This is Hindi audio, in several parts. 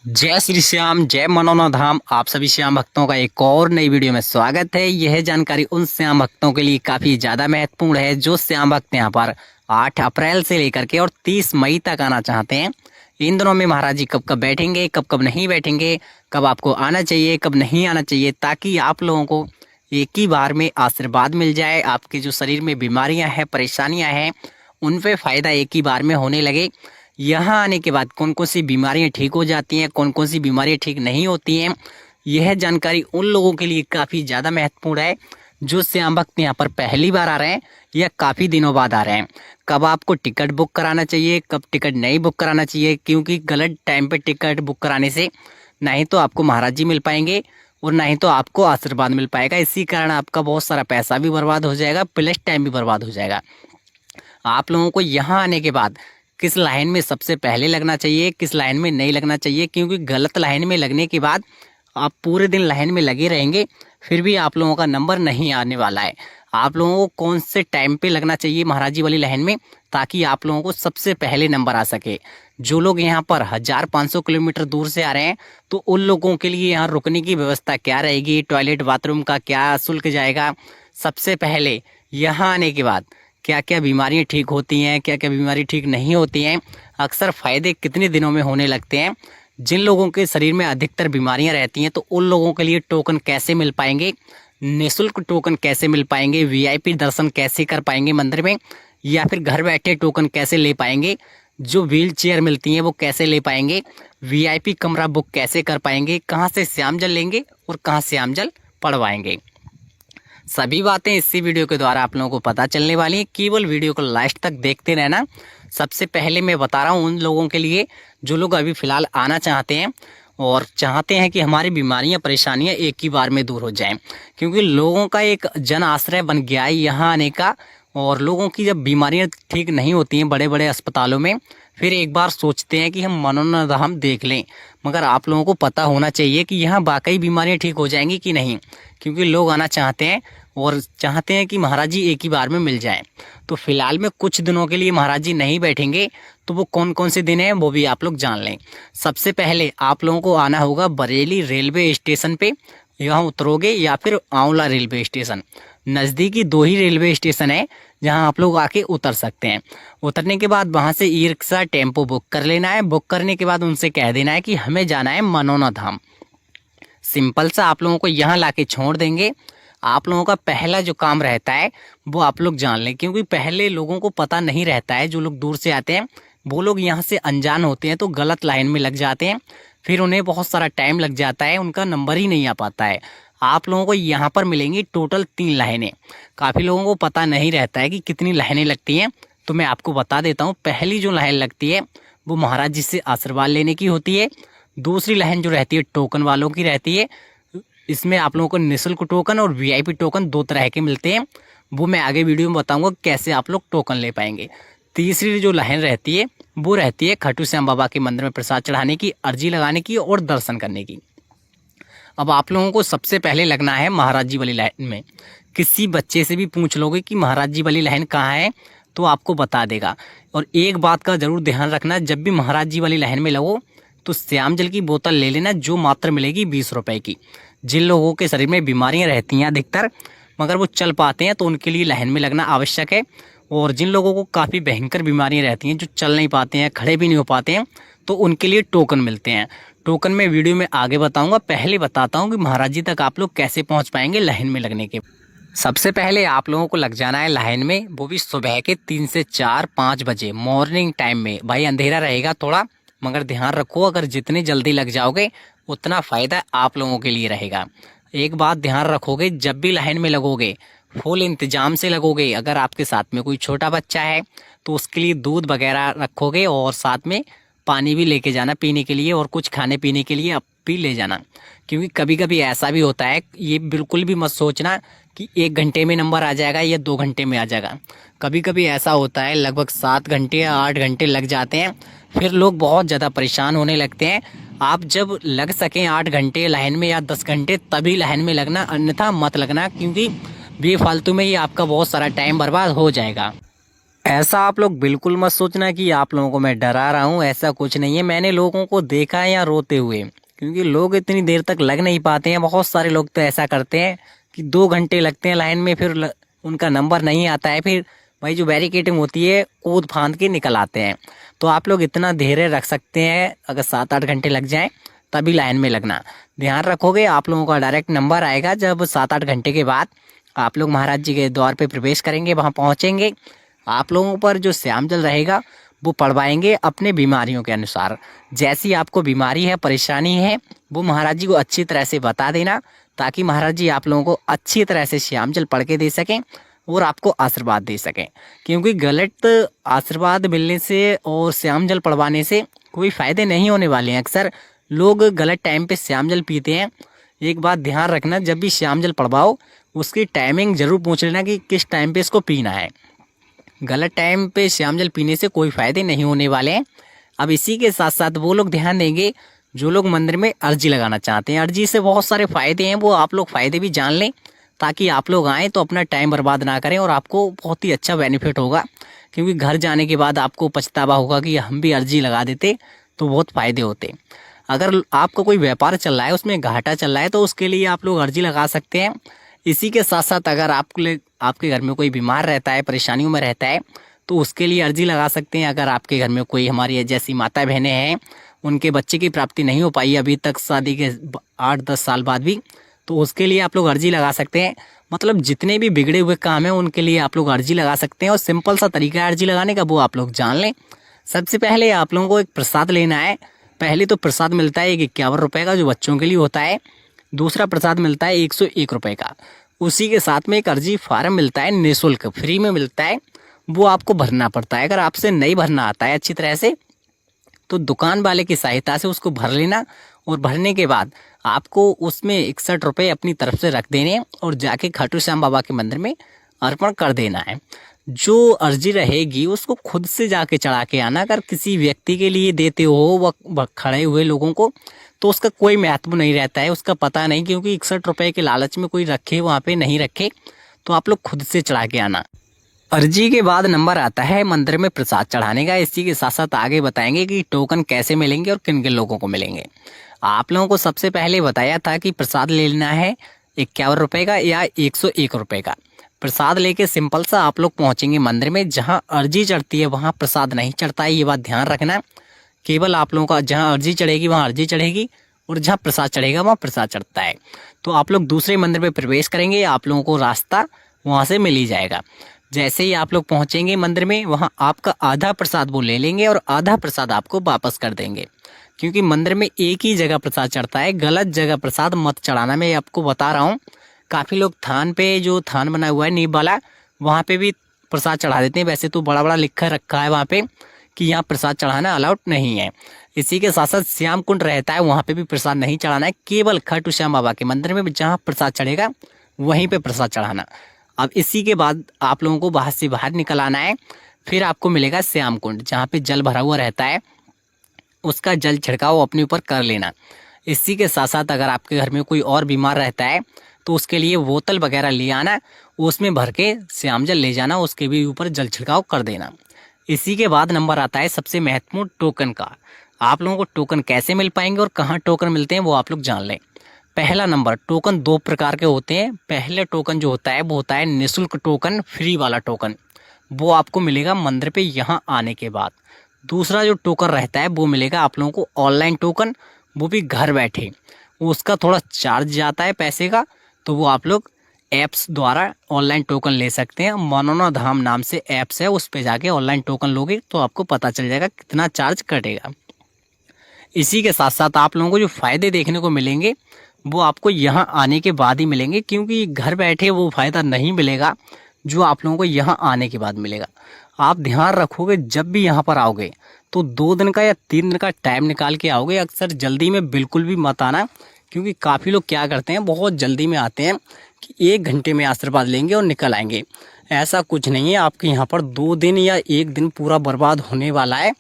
जय श्री श्याम, जय मनोना धाम। आप सभी श्याम भक्तों का एक और नई वीडियो में स्वागत है। यह जानकारी उन श्याम भक्तों के लिए काफ़ी ज़्यादा महत्वपूर्ण है जो श्याम भक्त यहाँ पर 8 अप्रैल से लेकर के और 30 मई तक आना चाहते हैं। इन दिनों में महाराज जी कब कब बैठेंगे, कब कब नहीं बैठेंगे, कब आपको आना चाहिए, कब नहीं आना चाहिए, ताकि आप लोगों को एक ही बार में आशीर्वाद मिल जाए। आपके जो शरीर में बीमारियाँ हैं, परेशानियाँ हैं, उन पे फ़ायदा एक ही बार में होने लगे। यहाँ आने के बाद कौन कौन सी बीमारियाँ ठीक हो जाती हैं, कौन कौन सी बीमारियाँ ठीक नहीं होती हैं, यह जानकारी उन लोगों के लिए काफ़ी ज़्यादा महत्वपूर्ण है जो श्याम भक्त यहाँ पर पहली बार आ रहे हैं या काफ़ी दिनों बाद आ रहे हैं। कब आपको टिकट बुक कराना चाहिए, कब टिकट नहीं बुक कराना चाहिए, क्योंकि गलत टाइम पे टिकट बुक कराने से ना ही तो आपको महाराज जी मिल पाएंगे और ना ही तो आपको आशीर्वाद मिल पाएगा। इसी कारण आपका बहुत सारा पैसा भी बर्बाद हो जाएगा, प्लस टाइम भी बर्बाद हो जाएगा। आप लोगों को यहाँ आने के बाद किस लाइन में सबसे पहले लगना चाहिए, किस लाइन में नहीं लगना चाहिए, क्योंकि गलत लाइन में लगने के बाद आप पूरे दिन लाइन में लगे रहेंगे, फिर भी आप लोगों का नंबर नहीं आने वाला है। आप लोगों को कौन से टाइम पे लगना चाहिए महाराज जी वाली लाइन में, ताकि आप लोगों को सबसे पहले नंबर आ सके। जो लोग यहाँ पर 1500 किलोमीटर दूर से आ रहे हैं, तो उन लोगों के लिए यहाँ रुकने की व्यवस्था क्या रहेगी, टॉयलेट बाथरूम का क्या शुल्क जाएगा, सबसे पहले यहाँ आने के बाद क्या क्या बीमारियां ठीक होती हैं, क्या क्या बीमारी ठीक नहीं होती हैं, अक्सर फ़ायदे कितने दिनों में होने लगते हैं, जिन लोगों के शरीर में अधिकतर बीमारियां रहती हैं, तो उन लोगों के लिए टोकन कैसे मिल पाएंगे, निःशुल्क टोकन कैसे मिल पाएंगे, वीआईपी दर्शन कैसे कर पाएंगे मंदिर में, या फिर घर बैठे टोकन कैसे ले पाएंगे, जो व्हील चेयर मिलती हैं वो कैसे ले पाएंगे, वीआईपी कमरा बुक कैसे कर पाएंगे, कहाँ से श्याम जल लेंगे और कहाँ से श्याम जल पड़वाएंगे, सभी बातें इसी वीडियो के द्वारा आप लोगों को पता चलने वाली हैं। केवल वीडियो को लास्ट तक देखते रहना। सबसे पहले मैं बता रहा हूँ उन लोगों के लिए जो लोग अभी फ़िलहाल आना चाहते हैं और चाहते हैं कि हमारी बीमारियां परेशानियां एक ही बार में दूर हो जाएं, क्योंकि लोगों का एक जन आश्रय बन गया है यहाँ आने का। और लोगों की जब बीमारियां ठीक नहीं होती हैं बड़े बड़े अस्पतालों में, फिर एक बार सोचते हैं कि हम मनोना धाम देख लें। मगर आप लोगों को पता होना चाहिए कि यहाँ वाकई बीमारियां ठीक हो जाएंगी कि नहीं, क्योंकि लोग आना चाहते हैं और चाहते हैं कि महाराज जी एक ही बार में मिल जाएं। तो फिलहाल में कुछ दिनों के लिए महाराज जी नहीं बैठेंगे, तो वो कौन कौन से दिन हैं वो भी आप लोग जान लें। सबसे पहले आप लोगों को आना होगा बरेली रेलवे स्टेशन पे, यहाँ उतरोगे, या फिर आंवला रेलवे स्टेशन। नज़दीकी 2 ही रेलवे स्टेशन है जहाँ आप लोग आके उतर सकते हैं। उतरने के बाद वहाँ से ई रिक्शा टेम्पो बुक कर लेना है। बुक करने के बाद उनसे कह देना है कि हमें जाना है मनोना धाम। सिंपल सा आप लोगों को यहाँ लाके छोड़ देंगे। आप लोगों का पहला जो काम रहता है वो आप लोग जान लें, क्योंकि पहले लोगों को पता नहीं रहता है। जो लोग दूर से आते हैं वो लोग यहाँ से अनजान होते हैं, तो गलत लाइन में लग जाते हैं, फिर उन्हें बहुत सारा टाइम लग जाता है, उनका नंबर ही नहीं आ पाता है। आप लोगों को यहाँ पर मिलेंगी टोटल 3 लाइनें। काफ़ी लोगों को पता नहीं रहता है कि कितनी लाइनें लगती हैं, तो मैं आपको बता देता हूँ। पहली जो लाइन लगती है वो महाराज जी से आशीर्वाद लेने की होती है। दूसरी लाइन जो रहती है टोकन वालों की रहती है। इसमें आप लोगों को निःशुल्क टोकन और वीआईपी टोकन 2 तरह के मिलते हैं, वो मैं आगे वीडियो में बताऊंगा कैसे आप लोग टोकन ले पाएंगे। तीसरी जो लाइन रहती है वो रहती है खाटू श्याम बाबा के मंदिर में प्रसाद चढ़ाने की, अर्जी लगाने की और दर्शन करने की। अब आप लोगों को सबसे पहले लगना है महाराज जी वाली लाइन में। किसी बच्चे से भी पूछ लोगे कि महाराज जी वाली लाइन कहाँ है, तो आपको बता देगा। और एक बात का ज़रूर ध्यान रखना, जब भी महाराज जी वाली लाइन में लगो तो श्याम जल की बोतल ले लेना, जो मात्र मिलेगी 20 रुपए की। जिन लोगों के शरीर में बीमारियां रहती हैं अधिकतर, मगर वो चल पाते हैं, तो उनके लिए लाइन में लगना आवश्यक है। और जिन लोगों को काफ़ी भयंकर बीमारियां रहती हैं, जो चल नहीं पाते हैं, खड़े भी नहीं हो पाते हैं, तो उनके लिए टोकन मिलते हैं। टोकन मैं वीडियो में आगे बताऊंगा। पहले बताता हूं कि महाराज जी तक आप लोग कैसे पहुंच पाएंगे लाइन में लगने के। सबसे पहले आप लोगों को लग जाना है लाइन में, वो भी सुबह के 3 से 4-5 बजे मॉर्निंग टाइम में। भाई अंधेरा रहेगा थोड़ा, मगर ध्यान रखो, अगर जितनी जल्दी लग जाओगे उतना फ़ायदा आप लोगों के लिए रहेगा। एक बात ध्यान रखोगे, जब भी लाइन में लगोगे फुल इंतजाम से लगोगे। अगर आपके साथ में कोई छोटा बच्चा है तो उसके लिए दूध वगैरह रखोगे, और साथ में पानी भी लेके जाना पीने के लिए, और कुछ खाने पीने के लिए आप भी ले जाना। क्योंकि कभी कभी ऐसा भी होता है, ये बिल्कुल भी मत सोचना कि 1 घंटे में नंबर आ जाएगा या 2 घंटे में आ जाएगा। कभी कभी ऐसा होता है लगभग 7 घंटे या 8 घंटे लग जाते हैं, फिर लोग बहुत ज़्यादा परेशान होने लगते हैं। आप जब लग सकें 8 घंटे लाइन में या 10 घंटे, तभी लाइन में लगना, अन्यथा मत लगना, क्योंकि बेफालतू में ही आपका बहुत सारा टाइम बर्बाद हो जाएगा। ऐसा आप लोग बिल्कुल मत सोचना कि आप लोगों को मैं डरा रहा हूँ, ऐसा कुछ नहीं है। मैंने लोगों को देखा है यहाँ रोते हुए, क्योंकि लोग इतनी देर तक लग नहीं पाते हैं। बहुत सारे लोग तो ऐसा करते हैं कि 2 घंटे लगते हैं लाइन में, फिर उनका नंबर नहीं आता है, फिर भाई जो बैरिकेडिंग होती है कूद फांद के निकल आते हैं। तो आप लोग इतना धैर्य रख सकते हैं, अगर 7-8 घंटे लग जाएं तभी लाइन में लगना। ध्यान रखोगे आप लोगों का डायरेक्ट नंबर आएगा जब 7-8 घंटे के बाद आप लोग महाराज जी के द्वार पे प्रवेश करेंगे, वहाँ पहुँचेंगे। आप लोगों पर जो श्याम जल रहेगा वो पड़वाएंगे अपने बीमारियों के अनुसार। जैसी आपको बीमारी है, परेशानी है, वो महाराज जी को अच्छी तरह से बता देना, ताकि महाराज जी आप लोगों को अच्छी तरह से श्याम जल पढ़ के दे सकें और आपको आशीर्वाद दे सकें। क्योंकि गलत आशीर्वाद मिलने से और श्याम जल पढ़वाने से कोई फ़ायदे नहीं होने वाले हैं। अक्सर लोग गलत टाइम पे श्याम जल पीते हैं। एक बात ध्यान रखना, जब भी श्याम जल पढ़वाओ उसकी टाइमिंग ज़रूर पूछ लेना कि किस टाइम पे इसको पीना है। गलत टाइम पे श्याम जल पीने से कोई फ़ायदे नहीं होने वाले हैं। अब इसी के साथ साथ वो लोग ध्यान देंगे जो लोग मंदिर में अर्जी लगाना चाहते हैं। अर्जी से बहुत सारे फ़ायदे हैं, वो आप लोग फ़ायदे भी जान लें, ताकि आप लोग आएँ तो अपना टाइम बर्बाद ना करें और आपको बहुत ही अच्छा बेनिफिट होगा। क्योंकि घर जाने के बाद आपको पछतावा होगा कि हम भी अर्जी लगा देते तो बहुत फ़ायदे होते। अगर आपका कोई व्यापार चल रहा है, उसमें घाटा चल रहा है, तो उसके लिए आप लोग अर्जी लगा सकते हैं। इसी के साथ साथ अगर आपके घर में कोई बीमार रहता है, परेशानियों में रहता है, तो उसके लिए अर्जी लगा सकते हैं। अगर आपके घर में कोई हमारी जैसी माता बहनें हैं, उनके बच्चे की प्राप्ति नहीं हो पाई अभी तक शादी के 8-10 साल बाद भी, तो उसके लिए आप लोग अर्जी लगा सकते हैं। मतलब जितने भी बिगड़े हुए काम हैं उनके लिए आप लोग अर्जी लगा सकते हैं। और सिंपल सा तरीका है अर्जी लगाने का, वो आप लोग जान लें। सबसे पहले आप लोगों को एक प्रसाद लेना है। पहले तो प्रसाद मिलता है 51 रुपये का, जो बच्चों के लिए होता है। दूसरा प्रसाद मिलता है 101 रुपये का। उसी के साथ में एक अर्जी फार्म मिलता है, निःशुल्क फ्री में मिलता है, वो आपको भरना पड़ता है। अगर आपसे नहीं भरना आता है अच्छी तरह से, तो दुकान वाले की सहायता से उसको भर लेना। और भरने के बाद आपको उसमें 61 रुपये अपनी तरफ से रख देने और जाके खाटू श्याम बाबा के मंदिर में अर्पण कर देना है। जो अर्जी रहेगी उसको खुद से जाके चढ़ा के आना। अगर किसी व्यक्ति के लिए देते हो वह खड़े हुए लोगों को, तो उसका कोई महत्व नहीं रहता है, उसका पता नहीं, क्योंकि 61 रुपये के लालच में कोई रखे वहाँ पे नहीं रखे। तो आप लोग खुद से चढ़ा के आना। अर्जी के बाद नंबर आता है मंदिर में प्रसाद चढ़ाने का। इसी के साथ साथ आगे बताएंगे कि टोकन कैसे मिलेंगे और किन किन लोगों को मिलेंगे। आप लोगों को सबसे पहले बताया था कि प्रसाद लेना है 51 रुपये का या 101 रुपये का। प्रसाद लेके सिंपल सा आप लोग पहुंचेंगे मंदिर में। जहां अर्जी चढ़ती है वहां प्रसाद नहीं चढ़ता है, ये बात ध्यान रखना। केवल आप लोगों का जहां अर्जी चढ़ेगी वहां अर्जी चढ़ेगी, और जहां प्रसाद चढ़ेगा वहां प्रसाद चढ़ता है। तो आप लोग दूसरे मंदिर में प्रवेश करेंगे, आप लोगों को रास्ता वहां से मिल ही जाएगा। जैसे ही आप लोग पहुंचेंगे मंदिर में, वहां आपका आधा प्रसाद वो ले लेंगे और आधा प्रसाद आपको वापस कर देंगे। क्योंकि मंदिर में एक ही जगह प्रसाद चढ़ता है, गलत जगह प्रसाद मत चढ़ाना। मैं आपको बता रहा हूँ, काफ़ी लोग थान पे, जो थान बना हुआ है नींव वाला, वहाँ पे भी प्रसाद चढ़ा देते हैं। वैसे तो बड़ा बड़ा लिखा रखा है वहाँ पे कि यहाँ प्रसाद चढ़ाना अलाउड नहीं है। इसी के साथ साथ श्याम कुंड रहता है, वहाँ पे भी प्रसाद नहीं चढ़ाना है। केवल खाटू श्याम बाबा के मंदिर में जहाँ प्रसाद चढ़ेगा वहीं पे प्रसाद चढ़ाना। अब इसी के बाद आप लोगों को बाहर से बाहर निकल आना है। फिर आपको मिलेगा श्याम कुंड, जहाँ पे जल भरा हुआ रहता है, उसका जल छिड़काव अपने ऊपर कर लेना। इसी के साथ साथ अगर आपके घर में कोई और बीमार रहता है तो उसके लिए बोतल वगैरह ले आना, उसमें भर के श्याम जल ले जाना, उसके भी ऊपर जल छिड़काव कर देना। इसी के बाद नंबर आता है सबसे महत्वपूर्ण टोकन का। आप लोगों को टोकन कैसे मिल पाएंगे और कहाँ टोकन मिलते हैं वो आप लोग जान लें। पहला नंबर, टोकन 2 प्रकार के होते हैं। पहले टोकन जो होता है वो होता है निःशुल्क टोकन, फ्री वाला टोकन, वो आपको मिलेगा मंदिर पे यहाँ आने के बाद। दूसरा जो टोकन रहता है वो मिलेगा आप लोगों को ऑनलाइन टोकन, वो भी घर बैठे। उसका थोड़ा चार्ज जाता है पैसे का, तो वो आप लोग ऐप्स द्वारा ऑनलाइन टोकन ले सकते हैं। मनोना धाम नाम से ऐप्स है, उस पे जाके ऑनलाइन टोकन लोगे तो आपको पता चल जाएगा कितना चार्ज कटेगा। इसी के साथ साथ आप लोगों को जो फ़ायदे देखने को मिलेंगे वो आपको यहाँ आने के बाद ही मिलेंगे, क्योंकि घर बैठे वो फ़ायदा नहीं मिलेगा जो आप लोगों को यहाँ आने के बाद मिलेगा। आप ध्यान रखोगे जब भी यहाँ पर आओगे तो 2 दिन का या 3 दिन का टाइम निकाल के आओगे। अक्सर जल्दी में बिल्कुल भी मत आना, क्योंकि काफ़ी लोग क्या करते हैं, बहुत जल्दी में आते हैं कि 1 घंटे में आशीर्वाद लेंगे और निकल आएंगे। ऐसा कुछ नहीं है। आपके यहाँ पर 2 दिन या 1 दिन पूरा बर्बाद होने वाला है,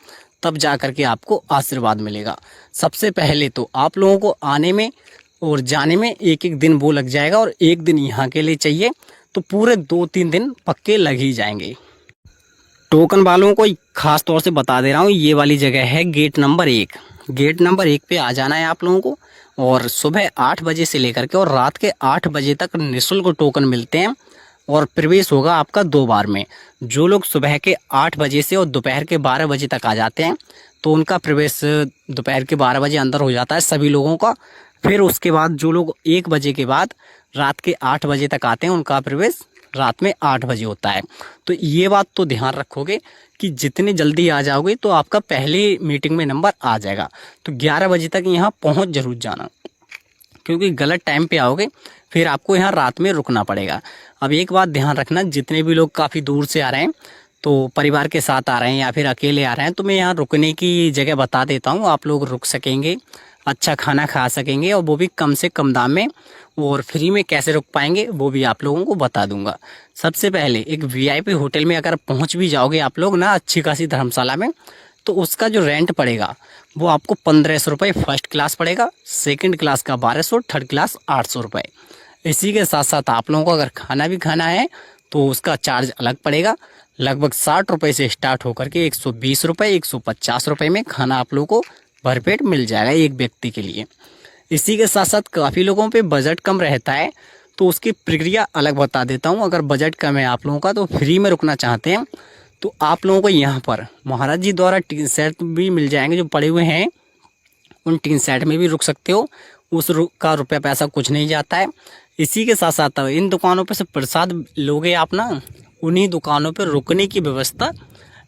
तब जा कर के आपको आशीर्वाद मिलेगा। सबसे पहले तो आप लोगों को आने में और जाने में 1-1 दिन वो लग जाएगा, और 1 दिन यहाँ के लिए चाहिए, तो पूरे 2-3 दिन पक्के लग ही जाएंगे। टोकन वालों को खास तौर से बता दे रहा हूँ, ये वाली जगह है गेट नंबर 1। गेट नंबर 1 पे आ जाना है आप लोगों को, और सुबह 8 बजे से लेकर के और रात के 8 बजे तक निःशुल्क टोकन मिलते हैं, और प्रवेश होगा आपका 2 बार में। जो लोग सुबह के 8 बजे से और दोपहर के 12 बजे तक आ जाते हैं तो उनका प्रवेश दोपहर के 12 बजे अंदर हो जाता है सभी लोगों का। फिर उसके बाद जो लोग 1 बजे के बाद रात के 8 बजे तक आते हैं उनका प्रवेश रात में 8 बजे होता है। तो ये बात तो ध्यान रखोगे कि जितनी जल्दी आ जाओगे तो आपका पहली मीटिंग में नंबर आ जाएगा। तो 11 बजे तक यहाँ पहुँच जरूर जाना, क्योंकि गलत टाइम पे आओगे फिर आपको यहाँ रात में रुकना पड़ेगा। अब एक बात ध्यान रखना, जितने भी लोग काफ़ी दूर से आ रहे हैं तो परिवार के साथ आ रहे हैं या फिर अकेले आ रहे हैं, तो मैं यहाँ रुकने की जगह बता देता हूँ। आप लोग रुक सकेंगे, अच्छा खाना खा सकेंगे, और वो भी कम से कम दाम में। और फ्री में कैसे रुक पाएंगे वो भी आप लोगों को बता दूंगा। सबसे पहले एक वीआईपी होटल में अगर पहुँच भी जाओगे आप लोग ना, अच्छी खासी धर्मशाला में, तो उसका जो रेंट पड़ेगा वो आपको 1500 रुपये फर्स्ट क्लास पड़ेगा, सेकंड क्लास का 1200, थर्ड क्लास 800 रुपये। इसी के साथ साथ आप लोगों को अगर खाना भी खाना है तो उसका चार्ज अलग पड़ेगा। लगभग 60 रुपये से स्टार्ट होकर के 120 रुपये, 150 रुपये में खाना आप लोगों को भरपेट मिल जाएगा एक व्यक्ति के लिए। इसी के साथ साथ काफ़ी लोगों पे बजट कम रहता है तो उसकी प्रक्रिया अलग बता देता हूँ। अगर बजट कम है आप लोगों का तो फ्री में रुकना चाहते हैं तो आप लोगों को यहाँ पर महाराज जी द्वारा टीन सेट भी मिल जाएंगे जो पड़े हुए हैं, उन टीन सेट में भी रुक सकते हो। उस का रुपया पैसा कुछ नहीं जाता है। इसी के साथ साथ इन दुकानों पर से प्रसाद लोगे आप ना, उन्हीं दुकानों पर रुकने की व्यवस्था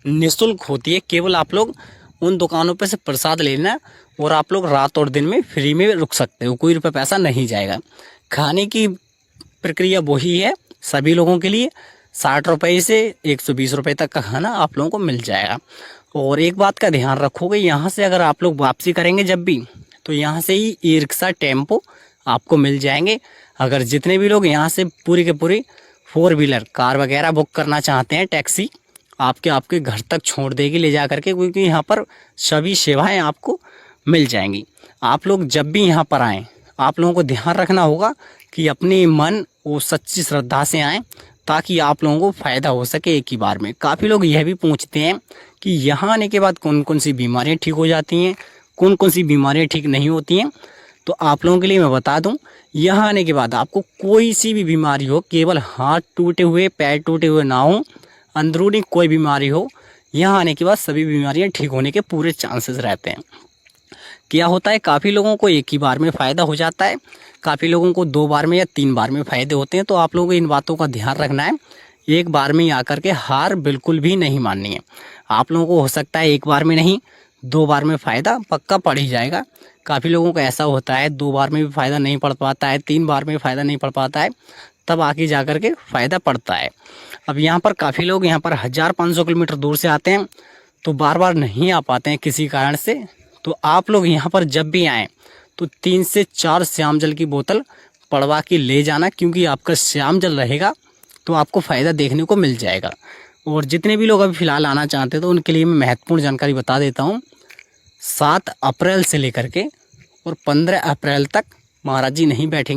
निःशुल्क होती है। केवल आप लोग उन दुकानों पर से प्रसाद लेना और आप लोग रात और दिन में फ्री में रुक सकते हो, कोई रुपया पैसा नहीं जाएगा। खाने की प्रक्रिया वही है सभी लोगों के लिए, 60 रुपये से 120 रुपये तक का खाना आप लोगों को मिल जाएगा। और एक बात का ध्यान रखोगे, यहाँ से अगर आप लोग वापसी करेंगे जब भी, तो यहाँ से ही ई रिक्शा टेम्पो आपको मिल जाएंगे। अगर जितने भी लोग यहाँ से पूरी के पूरी 4 व्हीलर कार वगैरह बुक करना चाहते हैं, टैक्सी आपके घर तक छोड़ देगी ले जा करके, क्योंकि यहाँ पर सभी सेवाएं आपको मिल जाएंगी। आप लोग जब भी यहाँ पर आएँ आप लोगों को ध्यान रखना होगा कि अपने मन और सच्ची श्रद्धा से आएँ, ताकि आप लोगों को फ़ायदा हो सके एक ही बार में। काफ़ी लोग यह भी पूछते हैं कि यहाँ आने के बाद कौन कौन सी बीमारियाँ ठीक हो जाती हैं, कौन कौन सी बीमारियाँ ठीक नहीं होती हैं। तो आप लोगों के लिए मैं बता दूं, यहाँ आने के बाद आपको कोई सी भी बीमारी हो, केवल हाथ टूटे हुए पैर टूटे हुए ना हो, अंदरूनी कोई बीमारी हो, यहाँ आने के बाद सभी बीमारियाँ ठीक होने के पूरे चांसेस रहते हैं। क्या होता है, काफ़ी लोगों को एक ही बार में फ़ायदा हो जाता है, काफ़ी लोगों को 2 बार में या 3 बार में फ़ायदे होते हैं। तो आप लोगों को इन बातों का ध्यान रखना है। एक बार में ही आकर के हार बिल्कुल भी नहीं माननी है। आप लोगों को हो सकता है 1 बार में नहीं 2 बार में फ़ायदा पक्का पड़ ही जाएगा। काफ़ी लोगों को ऐसा होता है 2 बार में भी फ़ायदा नहीं पड़ पाता है, 3 बार में फ़ायदा नहीं पड़ पाता है, तब आगे जा कर के फ़ायदा पड़ता है। अब यहाँ पर काफ़ी लोग यहाँ पर 1500 किलोमीटर दूर से आते हैं तो बार बार नहीं आ पाते हैं किसी कारण से। तो आप लोग यहाँ पर जब भी आएँ तो 3 से 4 श्याम जल की बोतल पड़वा के ले जाना, क्योंकि आपका श्याम जल रहेगा तो आपको फ़ायदा देखने को मिल जाएगा। और जितने भी लोग अभी फ़िलहाल आना चाहते हैं तो उनके लिए मैं महत्वपूर्ण जानकारी बता देता हूँ। 7 अप्रैल से लेकर के और 15 अप्रैल तक महाराज जी नहीं बैठेंगे।